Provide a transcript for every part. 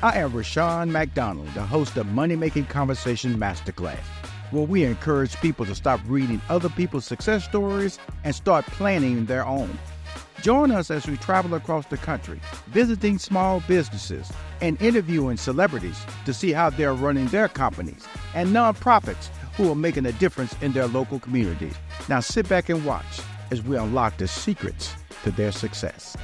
I am Rashawn McDonald, the host of Money Making Conversation Masterclass, where we encourage people to stop reading other people's success stories and start planning their own. Join us as we travel across the country, visiting small businesses and interviewing celebrities to see how they're running their companies and nonprofits who are making a difference in their local communities. Now sit back and watch as we unlock the secrets to their success.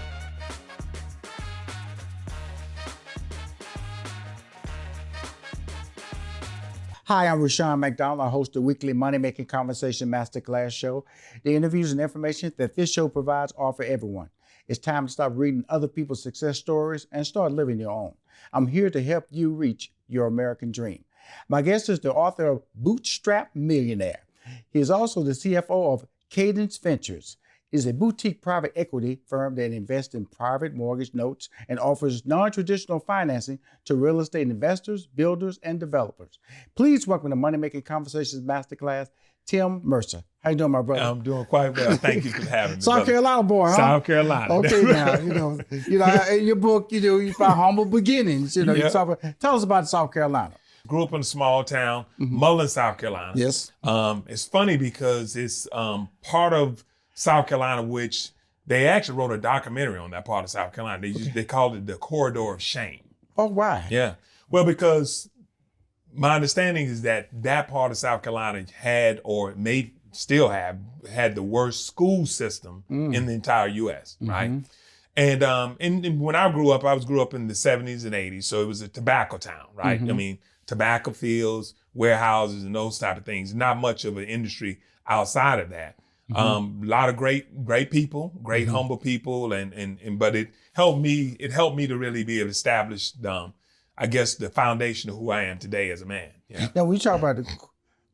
Hi, I'm Rashawn McDonald. I host the weekly Money Making Conversation Masterclass show. The interviews and information that this show provides are for everyone. It's time to stop reading other people's success stories and start living your own. I'm here to help you reach your American dream. My guest is the author of Bootstrapped, Millionaire. He is also the CFO of Cadence Ventures. It is a boutique private equity firm that invests in private mortgage notes and offers non-traditional financing to real estate investors, builders, and developers. Please welcome to Money Making Conversations Masterclass, Tim Mercer. How you doing, my brother? I'm doing quite well. Thank you for having me. South Carolina boy, huh? South Carolina. Okay, now in your book, you find humble beginnings. You tell us about South Carolina. Grew up in a small town, Mullen, South Carolina. Yes. It's funny because it's part of South Carolina, which they actually wrote a documentary on that part of South Carolina. They called it the Corridor of Shame. Oh, why? Yeah. Well, because my understanding is that part of South Carolina had, or may still have, had the worst school system in the entire U.S., right? And when I grew up in the 70s and 80s, so it was a tobacco town, right? I mean, tobacco fields, warehouses, and those type of things. Not much of an industry outside of that. A lot of great people, great humble people, but it helped me to really be able to establish, I guess, the foundation of who I am today as a man. Yeah. Now, when you talk about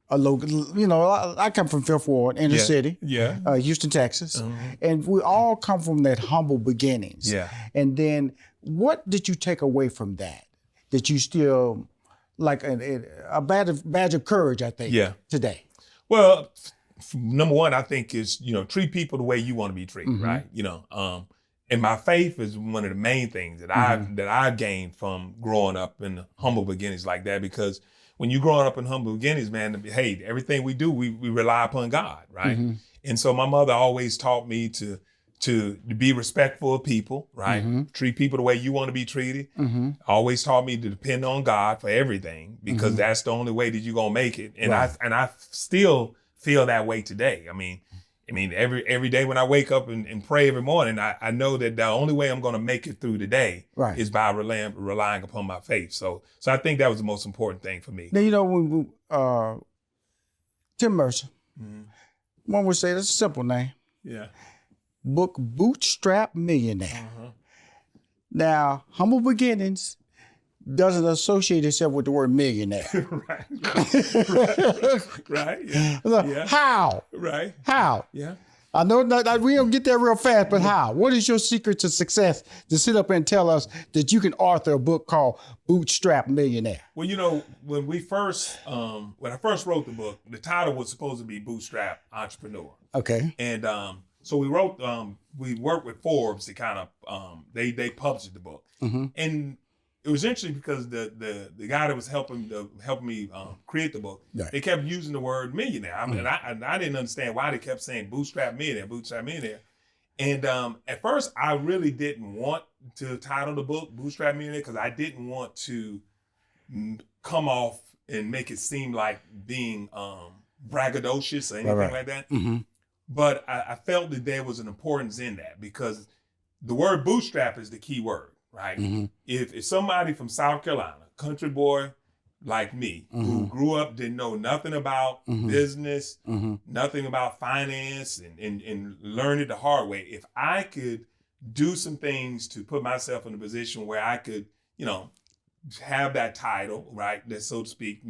a local, I come from Fifth Ward, inner city, Houston, Texas, and we all come from that humble beginnings. Yeah. And then, what did you take away from that? That you still like a badge of courage, I think, today. Well, number one, I think is, treat people the way you want to be treated, right? And my faith is one of the main things that I gained from growing up in humble beginnings like that, because when you're growing up in humble beginnings, man, hey, everything we do, we rely upon God, right? And so my mother always taught me to be respectful of people, right? Treat people the way you want to be treated. Always taught me to depend on God for everything, because that's the only way that you're gonna make it. And I still feel that way today. I mean, every day when I wake up and pray every morning, I know that the only way I'm going to make it through the day is by relying upon my faith. So I think that was the most important thing for me. Now, when Tim Mercer, one would say that's a simple name. Yeah. Book Bootstrapped Millionaire. Now, humble beginnings doesn't associate itself with the word millionaire. Right. Yeah. How? Right. How? Yeah. I know we don't get there real fast, but how? What is your secret to success to sit up and tell us that you can author a book called Bootstrapped Millionaire? Well, when I first wrote the book, the title was supposed to be Bootstrapped Entrepreneur. Okay. And so we worked with Forbes to kind of, they published the book. And it was interesting because the guy that was helping me create the book, they kept using the word millionaire. I mean, I didn't understand why they kept saying bootstrap millionaire. And at first, I really didn't want to title the book Bootstrap Millionaire, because I didn't want to come off and make it seem like being braggadocious or anything like that. But I felt that there was an importance in that, because the word bootstrap is the key word. Right. If somebody from South Carolina, country boy like me, who grew up, didn't know nothing about business, nothing about finance, and learned it the hard way, if I could do some things to put myself in a position where I could, have that title, right, that so to speak,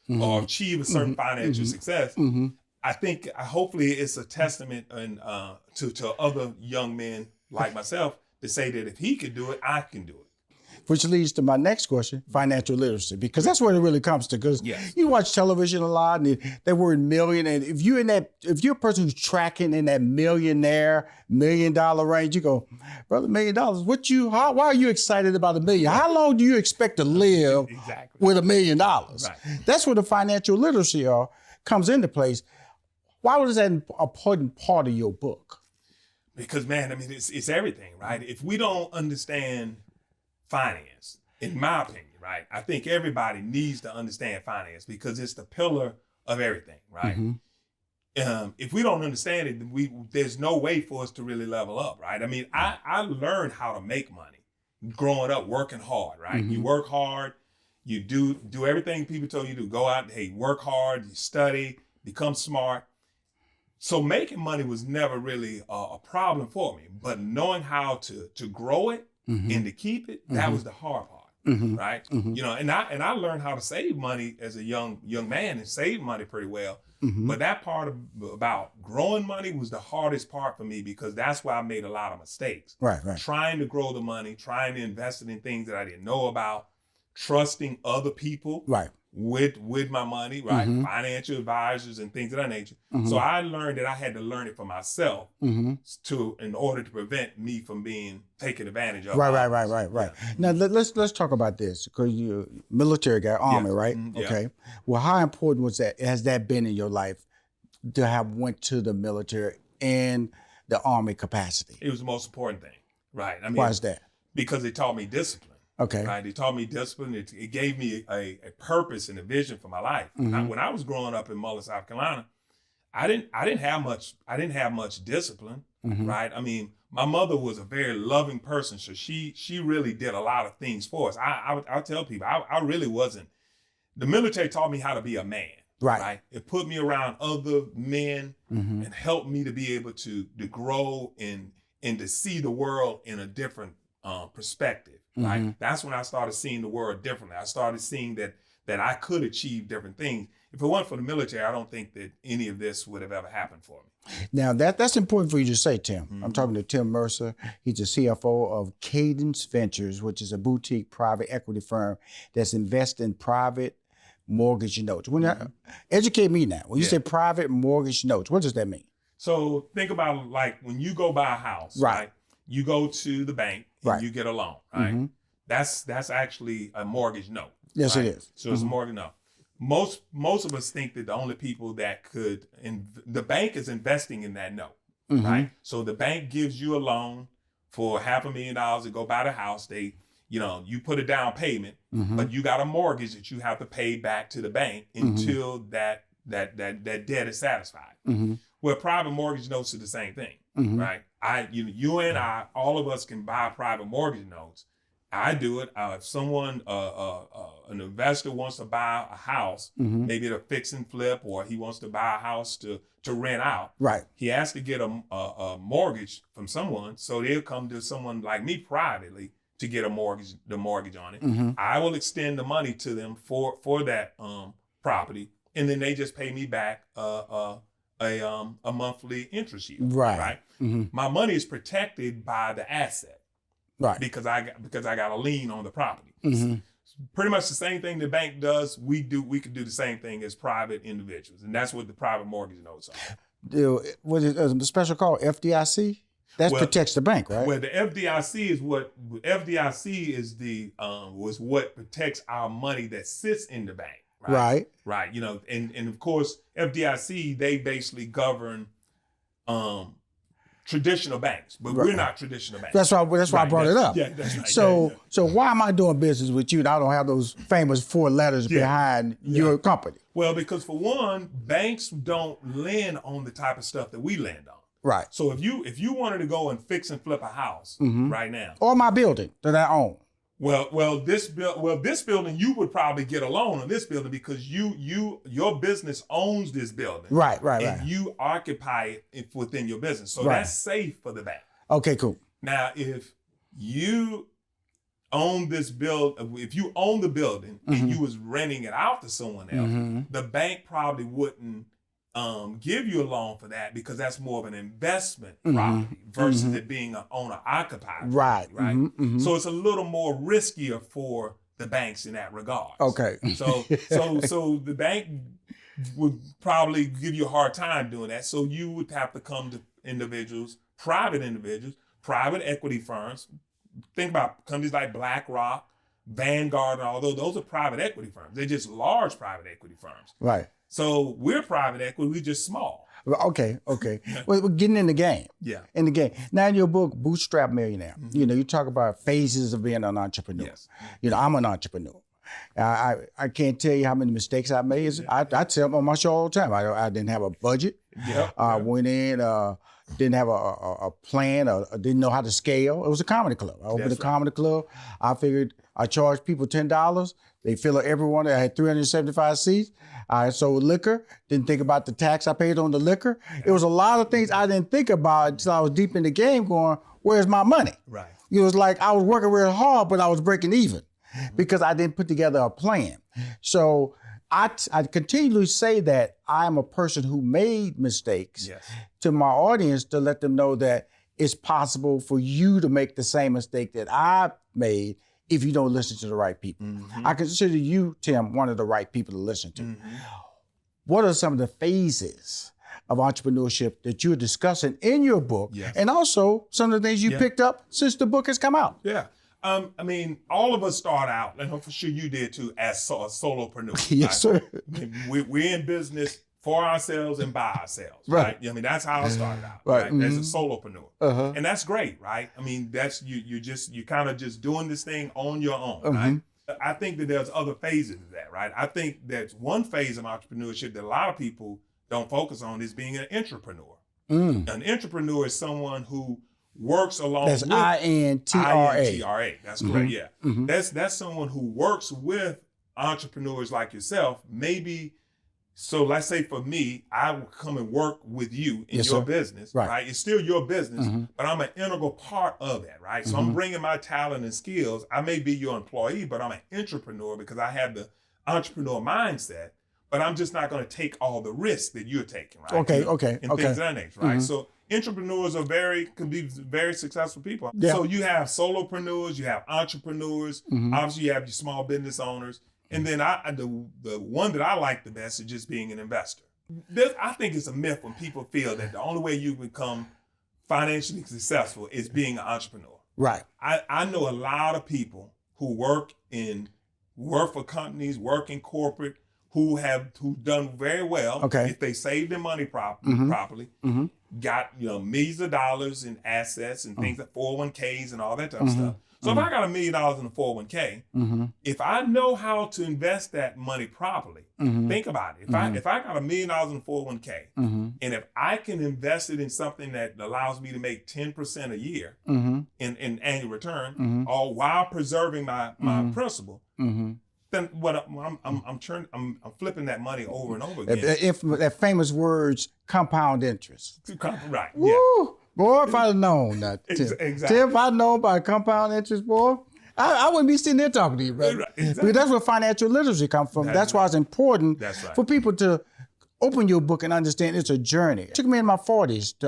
or achieve a certain financial success, I think hopefully it's a testament to other young men like myself to say that if he could do it, I can do it. Which leads to my next question, financial literacy, because that's what it really comes to. Because you watch television a lot, and they word million, and if you're a person who's tracking in that millionaire, $1 million range, you go, brother, $1 million. Why are you excited about $1 million? How long do you expect to live with $1 million? Right. That's where the financial literacy comes into place. Why was that an important part of your book? Because, man, I mean, it's everything, right? If we don't understand finance, in my opinion, right, I think everybody needs to understand finance because it's the pillar of everything, right? Mm-hmm. If we don't understand it, there's no way for us to really level up, right? I mean, I learned how to make money growing up, working hard, right? Mm-hmm. You work hard, you do everything people told you to go out, hey, work hard, you study, become smart. So making money was never really a problem for me, but knowing how to grow it and to keep it, that was the hard part, right? You know, and I learned how to save money as a young man and save money pretty well. But that part about growing money was the hardest part for me because that's where I made a lot of mistakes. Right. Trying to grow the money, trying to invest it in things that I didn't know about, trusting other people. Right. With my money, right? Financial advisors and things of that nature. So I learned that I had to learn it for myself in order to prevent me from being taken advantage of. Right. Yeah. Now let's talk about this because you're a military guy, Army, right? Okay. Well, how important has that been in your life to have went to the military and the Army capacity? It was the most important thing, right? I mean, why is that? Because it taught me discipline. Okay. Right. It taught me discipline. It gave me a purpose and a vision for my life. When I was growing up in Muller, South Carolina, I didn't have much discipline. Right. I mean, my mother was a very loving person, so she really did a lot of things for us. I'll tell people I really wasn't. The military taught me how to be a man. Right. It put me around other men and helped me to be able to grow and to see the world in a different perspective. Right. That's when I started seeing the world differently. I started seeing that I could achieve different things. If it weren't for the military, I don't think that any of this would have ever happened for me. Now that's important for you to say, Tim. I'm talking to Tim Mercer. He's the CFO of Cadence Ventures, which is a boutique private equity firm that's invested in private mortgage notes. Educate me now. When you say private mortgage notes, what does that mean? So think about like when you go buy a house, right? You go to the bank and you get a loan, right? That's actually a mortgage note. Yes, it is. So it's a mortgage note. Most of us think that the only people that could, the bank is investing in that note, right? So the bank gives you a loan for $500,000 to go buy the house. You put a down payment, but you got a mortgage that you have to pay back to the bank until that debt is satisfied. Well, private mortgage notes are the same thing, right? You and I, all of us can buy private mortgage notes. I do it. If someone, an investor wants to buy a house, maybe to fix and flip, or he wants to buy a house to rent out. Right. He has to get a mortgage from someone, so they'll come to someone like me privately to get the mortgage on it. I will extend the money to them for that property, and then they just pay me back a monthly interest yield. Right. My money is protected by the asset. Right. Because I got a lien on the property. Pretty much the same thing the bank does, we could do the same thing as private individuals. And that's what the private mortgage notes are. What is the special called FDIC? That protects the bank, right? Well, the FDIC was what protects our money that sits in the bank. Right. And of course, FDIC, they basically govern traditional banks, but we're not traditional banks. That's why I brought it up. Yeah, that's right. So why am I doing business with you and I don't have those famous 4 letters behind your company? Well, because for one, banks don't lend on the type of stuff that we lend on. Right. So if you wanted to go and fix and flip a house right now, or my building that I own. This building, you would probably get a loan on this building because your business owns this building. Right. And you occupy it within your business. So that's safe for the bank. Okay, cool. Now, if you own this if you own the building and you was renting it out to someone else, the bank probably wouldn't give you a loan for that because that's more of an investment property versus it being an owner occupied. Right. Right. So it's a little more riskier for the banks in that regard. Okay. So the bank would probably give you a hard time doing that. So you would have to come to individuals, private equity firms. Think about companies like BlackRock, Vanguard, and all those are private equity firms. They're just large private equity firms. Right. So we're private equity, we're just small. Okay. Well, we're getting in the game. Yeah. In the game. Now in your book, Bootstrapped Millionaire, you talk about phases of being an entrepreneur. Yes. I'm an entrepreneur. I can't tell you how many mistakes I made. I tell them on my show all the time. I didn't have a budget. I went in, didn't have a plan, or didn't know how to scale. It was a comedy club. I opened a comedy club. I figured I charged people $10. They fill up everyone. I had 375 seats. I sold liquor. Didn't think about the tax I paid on the liquor. It was a lot of things I didn't think about until I was deep in the game going, where's my money? Right. It was like I was working real hard, but I was breaking even because I didn't put together a plan. So I continually say that I'm a person who made mistakes to my audience to let them know that it's possible for you to make the same mistake that I made if you don't listen to the right people. I consider you, Tim, one of the right people to listen to. What are some of the phases of entrepreneurship that you're discussing in your book? And also some of the things you picked up since the book has come out? Yeah. I mean, all of us start out, and I'm for sure you did too, as a solopreneur. Yes, sir. I mean, we're in business for ourselves and by ourselves, right? I mean, that's how I started out, right? As a solopreneur. And that's great, right? I mean, that's you kind of just doing this thing on your own, right? I think that there's other phases of that, right? I think that one phase of entrepreneurship that a lot of people don't focus on is being an entrepreneur. An entrepreneur is someone who works along with INTRA. That's correct. Yeah. That's someone who works with entrepreneurs like yourself. Maybe, so let's say for me, I will come and work with you in your business, right? It's still your business, but I'm an integral part of that, right? So I'm bringing my talent and skills. I may be your employee, but I'm an entrepreneur because I have the entrepreneur mindset, but I'm just not going to take all the risks that you're taking, right? And things of that nature, right? So entrepreneurs can be very successful people. So you have solopreneurs, you have entrepreneurs, obviously you have your small business owners, and then the one that I like the best is just being an investor. I think it's a myth when people feel that the only way you become financially successful is being an entrepreneur. Right. I know a lot of people who work for companies, work in corporate, who done very well if they save their money properly, got millions of dollars in assets and things like 401ks and all that type of stuff. So if I got $1 million in a 401k, if I know how to invest that money properly, think about it. If I got $1 million in a 401k, and if I can invest it in something that allows me to make 10% a year in annual return, all while preserving my principal, then what I'm flipping that money over and over again. That famous words, compound interest. Right. Woo! Yeah. Boy, if I'd have known that, Tim. Exactly. Tim, if I'd known about compound interest, boy, I wouldn't be sitting there talking to you, brother. Right. Exactly. Because that's where financial literacy comes from. That's why it's important for people to open your book and understand it's a journey. It took me in my 40s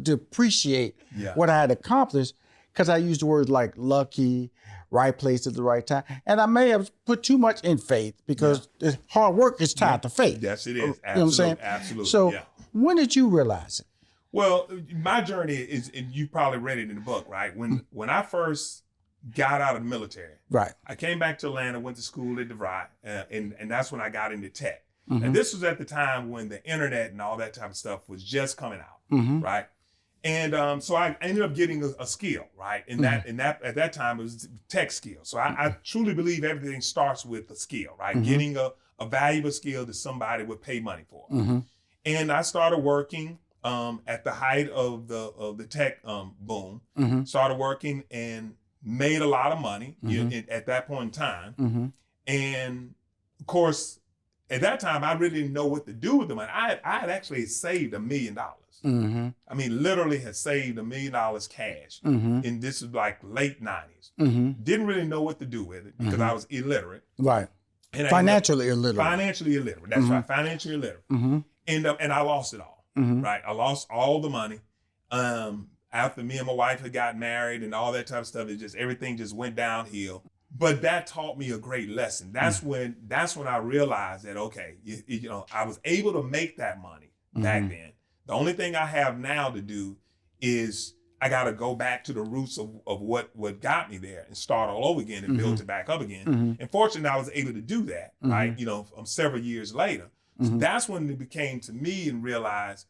to appreciate what I had accomplished because I used words like lucky, right place at the right time. And I may have put too much in faith because hard work is tied to faith. Yes, it is. You know what I'm saying? Absolutely. So when did you realize it? Well, my journey is, and you probably read it in the book, right? When I first got out of the military, I came back to Atlanta, went to school at DeVry, and that's when I got into tech. And this was at the time when the internet and all that type of stuff was just coming out, right? And so I ended up getting a skill, right? And that at that time it was tech skill. So I truly believe everything starts with a skill, right? Getting a valuable skill that somebody would pay money for. And I started working at the height of the tech boom. Started working and made a lot of money at that point in time. And of course, at that time, I really didn't know what to do with the money. I had actually saved $1 million. I mean, literally had saved $1 million cash. And this is like late 90s. Didn't really know what to do with it because I was illiterate. Right. And financially illiterate. Financially illiterate. That's right. Financially illiterate. And I lost it all, right? I lost all the money. After me and my wife had gotten married and all that type of stuff, everything just went downhill. But that taught me a great lesson. That's when I realized that, okay, I was able to make that money back then. The only thing I have now to do is I got to go back to the roots of what got me there and start all over again and build it back up again. And fortunately, I was able to do that, right? Several years later. So that's when it became to me and realized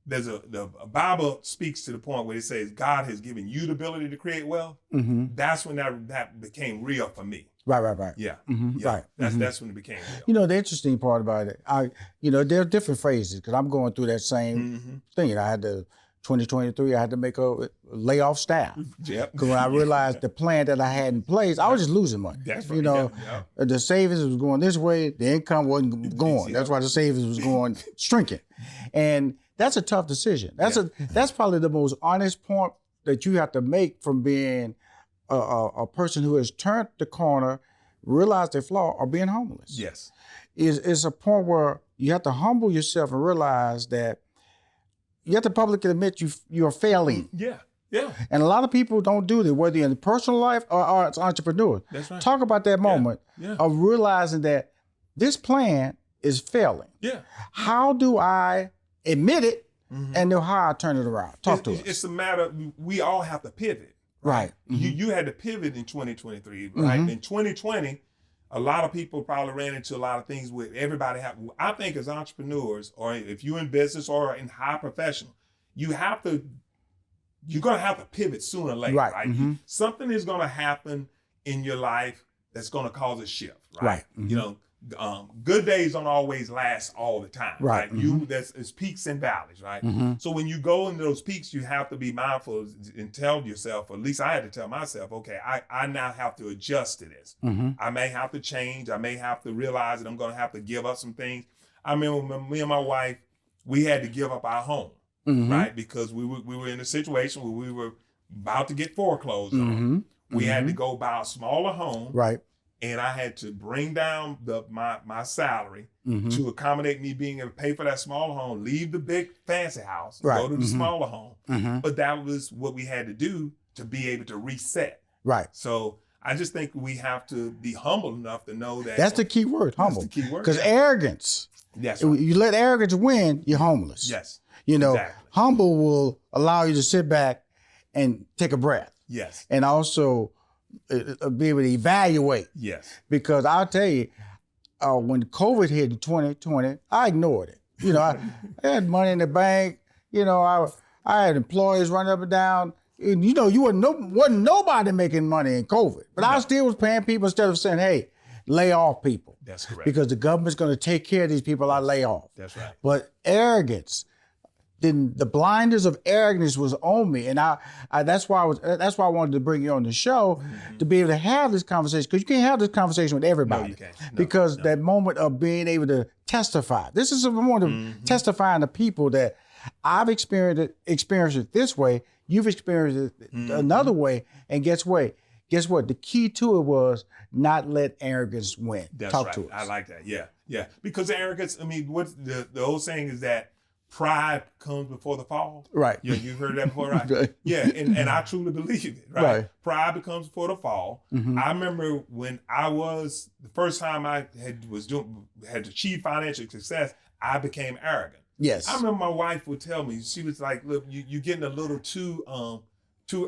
the Bible speaks to the point where it says God has given you the ability to create wealth. That's when that became real for me. Right. Yeah. Right. That's when it became real. The interesting part about it, there are different phases because I'm going through that same thing. I had to 2023, I had to make a layoff staff. Yep. Because when I realized the plan that I had in place, I was just losing money. That's right. The savings was going this way, the income wasn't going. That's why the savings was going shrinking. And that's a tough decision. That's probably the most honest point that you have to make from being a person who has turned the corner, realized their flaw, or being homeless. Yes. It's a point where you have to humble yourself and realize that you have to publicly admit you're failing. Yeah. And a lot of people don't do that, whether you're in the personal life or as entrepreneurs. That's right. Talk about that moment of realizing that this plan is failing. Yeah. How do I admit it and know how I turn it around? Talk to us. It's a matter, we all have to pivot. Right. You had to pivot in 2023, right? In 2020, a lot of people probably ran into a lot of things where everybody I think as entrepreneurs, or if you're in business or in high professional, you're going to have to pivot sooner or later, right? Something is going to happen in your life that's going to cause a shift, right? Good days don't always last all the time, right? It's peaks and valleys, right? So when you go into those peaks, you have to be mindful and tell yourself, or at least I had to tell myself, okay, I now have to adjust to this. I may have to change. I may have to realize that I'm going to have to give up some things. I mean, me and my wife, we had to give up our home, right? Because we were in a situation where we were about to get foreclosed on. We had to go buy a smaller home, right? And I had to bring down my salary to accommodate me being able to pay for that smaller home, leave the big fancy house, go to the smaller home. But that was what we had to do to be able to reset. Right. So I just think we have to be humble enough to know that. That's the key word, humble. That's the key word. Because arrogance, you let arrogance win, you're homeless. Yes. Exactly. Humble will allow you to sit back and take a breath. Yes. And also be able to evaluate. Yes. Because I'll tell you, when COVID hit in 2020, I ignored it. I had money in the bank. I had employees running up and down. And, you wasn't nobody making money in COVID. But I still was paying people instead of saying, hey, lay off people. That's correct. Because the government's going to take care of these people I lay off. That's right. But arrogance, then the blinders of arrogance was on me, and that's why I wanted to bring you on the show to be able to have this conversation, because you can't have this conversation with everybody. No, you can't. Because that moment of being able to testify. This is a moment of testifying to people that I've experienced it this way, you've experienced it another way, and guess what? The key to it was not let arrogance win. That's Talk right. to us. I like that. Yeah. Because arrogance, what the old saying is that pride comes before the fall. Right. You've heard that before, right? Right. Yeah, and I truly believe it, right? Pride becomes before the fall. I remember when the first time I had achieved financial success, I became arrogant. Yes. I remember my wife would tell me, she was like, look, you're getting a little too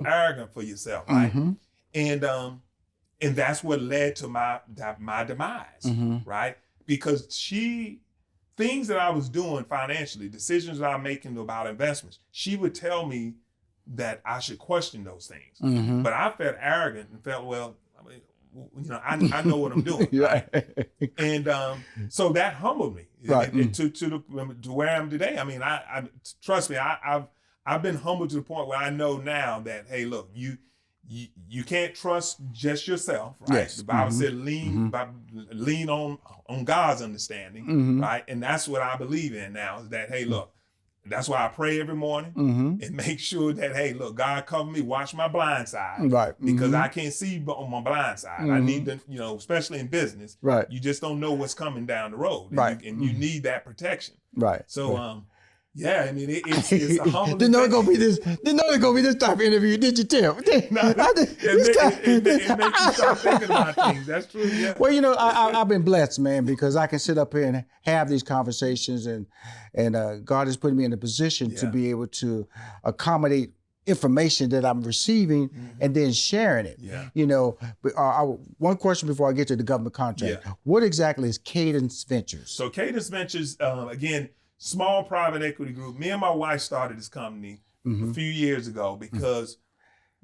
arrogant for yourself, right? And that's what led to my demise, right? Because things that I was doing financially, decisions that I'm making about investments, she would tell me that I should question those things. But I felt arrogant and felt, well, I know what I'm doing. Right? And so that humbled me to where I am today. I mean, I trust me, I've been humbled to the point where I know now that, hey, look, you can't trust just yourself, right? Yes. The Bible said lean on God's understanding, right? And that's what I believe in now, is that, hey, look, That's why I pray every morning and make sure that, hey, look, God cover me, watch my blind side. Right. Because I can't see on my blind side. I need to, especially in business, right. You just don't know what's coming down the road. And right. You need that protection. Right. So, yeah, I mean, it's a humbling Didn't know it gonna be this. Didn't know it gonna be this type of interview, did you, Tim? It makes you start thinking about things. That's true. Yeah. Well, I've been blessed, man, because I can sit up here and have these conversations, and God has put me in a position to be able to accommodate information that I'm receiving and then sharing it. Yeah. But one question before I get to the government contract: what exactly is Cadence Ventures? So Cadence Ventures, again. Small private equity group. Me and my wife started this company a few years ago because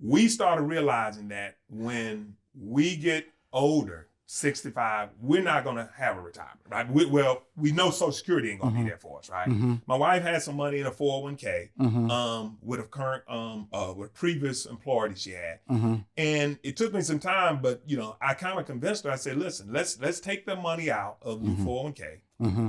we started realizing that when we get older, 65, we're not going to have a retirement, right? We know Social Security ain't going to be there for us, right? My wife had some money in a 401k with a current, with previous employer that she had. And it took me some time, but, I kind of convinced her. I said, listen, let's take the money out of your 401k.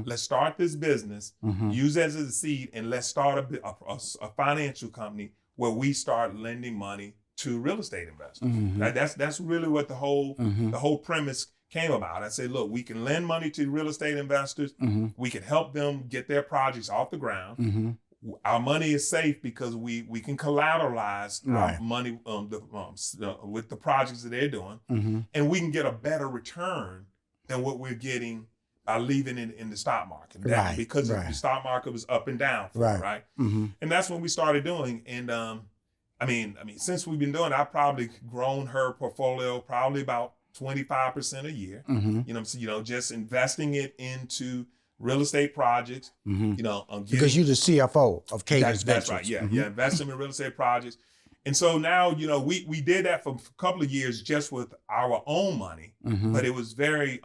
Let's start this business, use it as a seed, and let's start a financial company where we start lending money to real estate investors. That's really what the whole premise came about. I said, look, we can lend money to real estate investors. We can help them get their projects off the ground. Our money is safe because we can collateralize our money with the projects that they're doing, and we can get a better return than what we're getting by leaving it in the stock market. Because the stock market was up and down, right? And that's what we started doing. And I mean, since we've been doing it, I've probably grown her portfolio probably about 25% a year. Just investing it into real estate projects. Because you're the CFO of Cadence Ventures. That's right. Yeah, investing in real estate projects. And so now, we did that for a couple of years just with our own money, but it was very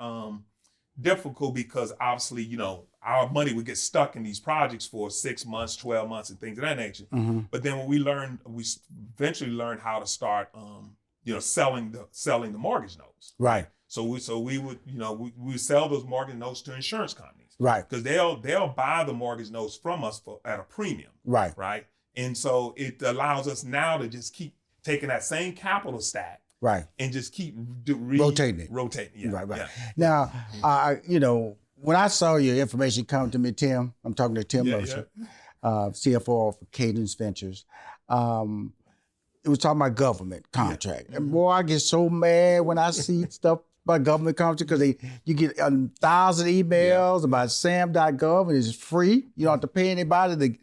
difficult because obviously, our money would get stuck in these projects for 6 months, 12 months, and things of that nature. But then when we eventually learned how to start, selling the mortgage notes. Right. So we would, we would sell those mortgage notes to insurance companies. Right. Because they'll buy the mortgage notes from us at a premium. Right. Right. And so it allows us now to just keep taking that same capital stack. Right. And just keep rotating it. Yeah. Right. Yeah. Now, when I saw your information come to me, Tim, I'm talking to Tim Mercer, CFO for Cadence Ventures. It was talking about government contract. And boy, I get so mad when I see stuff about government contract because you get 1,000 emails about sam.gov and it's free. You don't have to pay anybody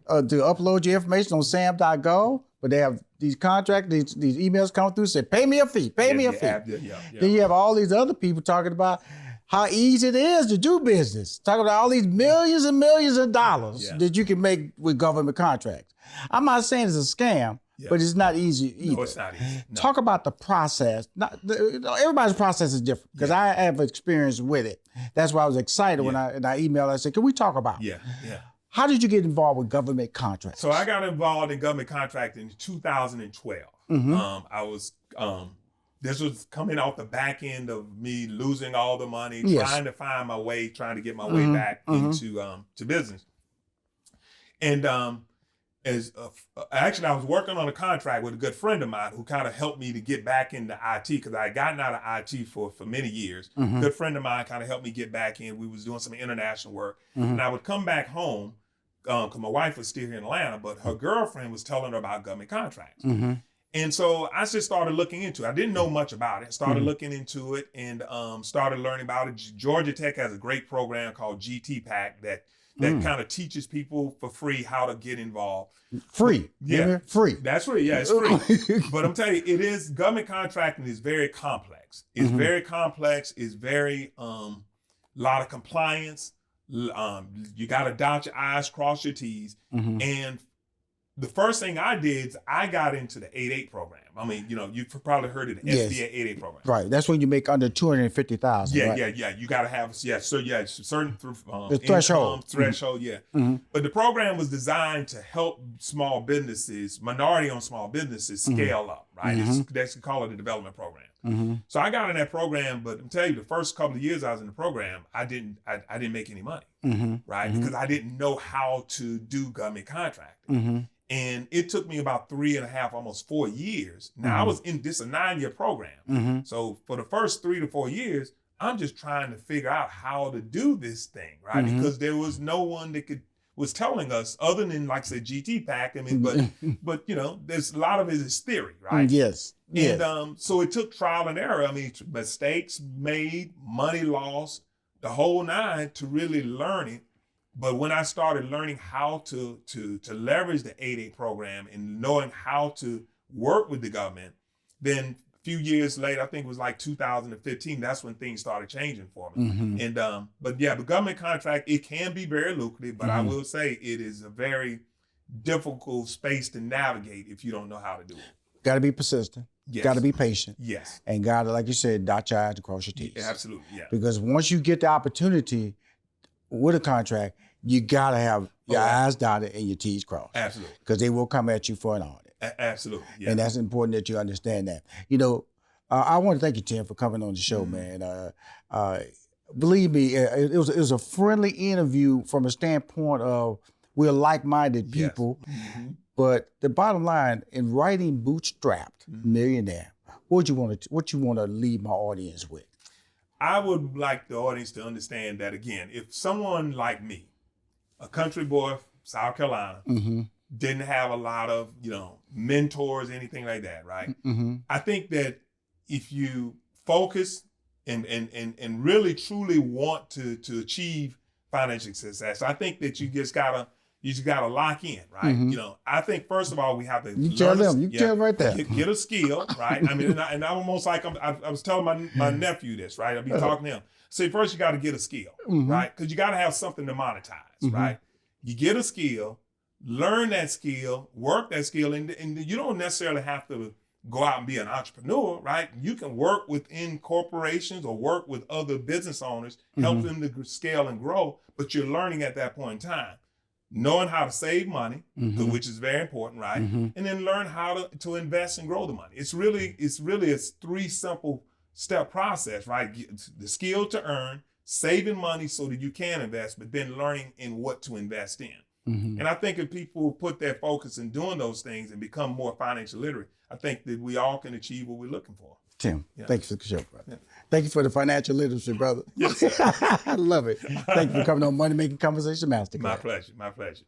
to upload your information on sam.gov. But they have these contracts, these emails come through, say, pay me a fee, pay me a fee. Then you have all these other people talking about how easy it is to do business, talking about all these millions and millions of dollars that you can make with government contracts. I'm not saying it's a scam, but it's not easy either. No, it's not easy. No. Talk about the process. Everybody's process is different because I have experience with it. That's why I was excited when I emailed. I said, can we talk about it? Yeah. How did you get involved with government contracts? So I got involved in government contracting in 2012. I was, this was coming off the back end of me losing all the money, trying to find my way, trying to get my way back into to business. And actually, I was working on a contract with a good friend of mine who kind of helped me to get back into IT because I had gotten out of IT for many years. Good friend of mine kind of helped me get back in. We was doing some international work. And I would come back home because my wife was still here in Atlanta, but her girlfriend was telling her about government contracts. And so I just started looking into it. I didn't know much about it. Started looking into it and started learning about it. Georgia Tech has a great program called GT Pack that kind of teaches people for free how to get involved. Free. Free. That's free. Yeah, it's free. But I'm telling you, government contracting is very complex. It's very complex. It's very, lot of compliance. You got to dot your I's, cross your T's. And the first thing I did is I got into the 8-8 program. I mean, you've probably heard of the SBA 8-8 program. Right. That's when you make under $250,000. Yeah. You got to have, certain the threshold. Threshold, But the program was designed to help small businesses, minority-owned small businesses, scale up, right? They call it a development program. So I got in that program, but I'm telling you, the first couple of years I was in the program, I didn't make any money, right? Because I didn't know how to do government contracting. And it took me about 3.5, almost 4 years. Now I was in this a 9-year program. So for the first 3 to 4 years, I'm just trying to figure out how to do this thing, right? Because there was no one that was telling us other than, like, say, GT Pack. I mean, but you know, there's a lot of it is theory, right? Yes. And so it took trial and error. I mean, mistakes made, money lost, the whole nine to really learn it. But when I started learning how to leverage the 8A program and knowing how to work with the government, then a few years later, I think it was like 2015, that's when things started changing for me. And but yeah, the government contract, it can be very lucrative, but I will say it is a very difficult space to navigate if you don't know how to do it. Got to be persistent. Yes. Got to be patient. Yes. And got to, like you said, dot your I's and cross your T's. Yeah, absolutely. Yeah. Because once you get the opportunity with a contract, you got to have your I's dotted and your T's crossed. Absolutely. Because they will come at you for an audit. Absolutely. Yeah. And that's important that you understand that. You know, I want to thank you, Tim, for coming on the show, man. Believe me, it was a friendly interview from a standpoint of we're like-minded people. Yes. But the bottom line, in writing Bootstrapped, Millionaire, what you want to leave my audience with? I would like the audience to understand that, again, if someone like me, a country boy, South Carolina, didn't have a lot of, you know, mentors, anything like that, right? I think that if you focus and really truly want to achieve financial success, I think that you just gotta lock in, right? You know, I think first of all we have to tell them right there. Get a skill, right? I mean, and I almost like I was telling my nephew this, right? I'll be talking to him. Say first you got to get a skill, right? Because you got to have something to monetize, right? You get a skill, learn that skill, work that skill, and you don't necessarily have to go out and be an entrepreneur, right? You can work within corporations or work with other business owners, help them to scale and grow, but you're learning at that point in time. Knowing how to save money, which is very important, right? And then learn how to invest and grow the money. It's really a 3 simple step process, right? The skill to earn, saving money so that you can invest, but then learning in what to invest in. And I think if people put their focus in doing those things and become more financially literate, I think that we all can achieve what we're looking for. Tim, thank you for the show, brother. Yeah. Thank you for the financial literacy, brother. Yes, sir. I love it. Thank you for coming on Money Making Conversation Masterclass. My pleasure. My pleasure.